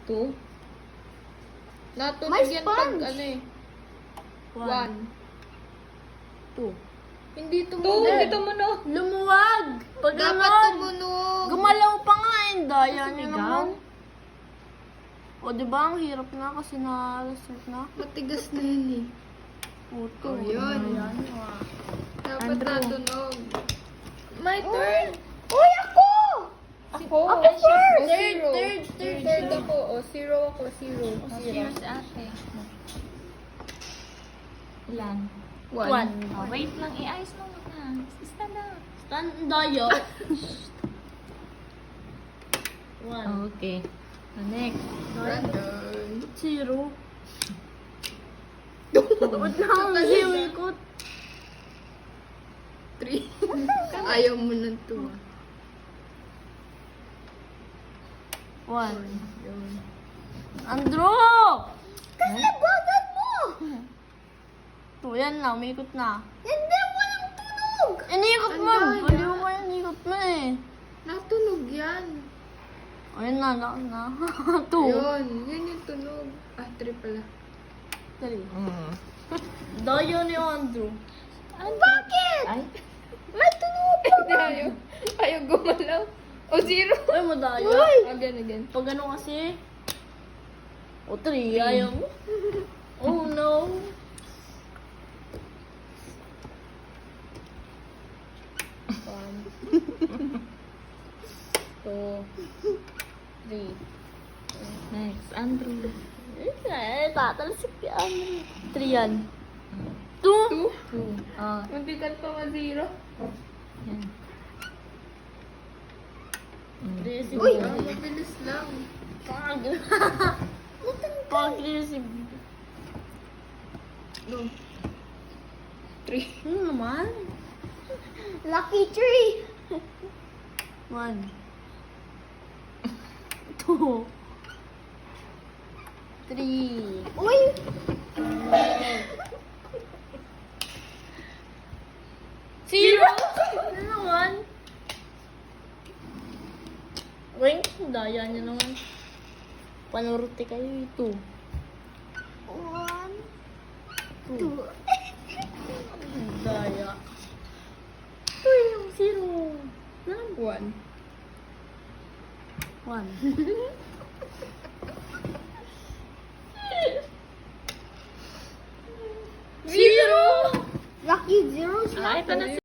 2. Natunog May yan pag sponge. ano eh. 1. 2. Hindi tumunog. Hindi tumunog. Lumuwag! Pag Dapat ganon. tumunog. Gumalaw pa nga eh. Daya niya Sumigaw? naman. O diba ang hirap na kasi na-restart na. Matigas na yun eh. O, Oh, yun. Ayan, Dapat Andrew. natunog. My turn. Uy, ako! Ako. Ako first. Third ako. O, 0 ako. 0. Zero si ate. Ilan? 1. Oh, wait lang. I-ayos mo muna. Stand up. Stand daya. Okay. Next. Brandon. 0. Ba't na ang zero ikot? 3. Ayaw mo ng 2. 1. Andrew! Kasi nabagan mo! O, yan na. Umikot na. Hindi, walang tunog! Inikot mo! Ang daya. Baliw ko yung inikot mo eh. Natunog yan. O, yan na. 2. Yun. Yun yung tunog. 3 pala. 3. Daya ni Andrew. Bakit? Ay. May tunog pa! Hindi ayaw. Ayaw gumalaw. O, 0. Ay, madaya. Again. Pag ano kasi? O, 3. Ayaw mo. Oh, no. Next. Andrew. Tatalsik si Andrew. 3 yan. 2. 2. Oh. Muntikan pa ma 0. Yan. Uy, mabilis lang. Pag-aggressive. No. 3. Ano naman? Lucky tree. 1. 2. 3. Uy! Zero! Ano naman? Wait, daya niya naman. Panurti kayo, 2. 1. 2. Daya. Uy, yung 0. 1. 1. Zero! Lucky 0 Ah, ito na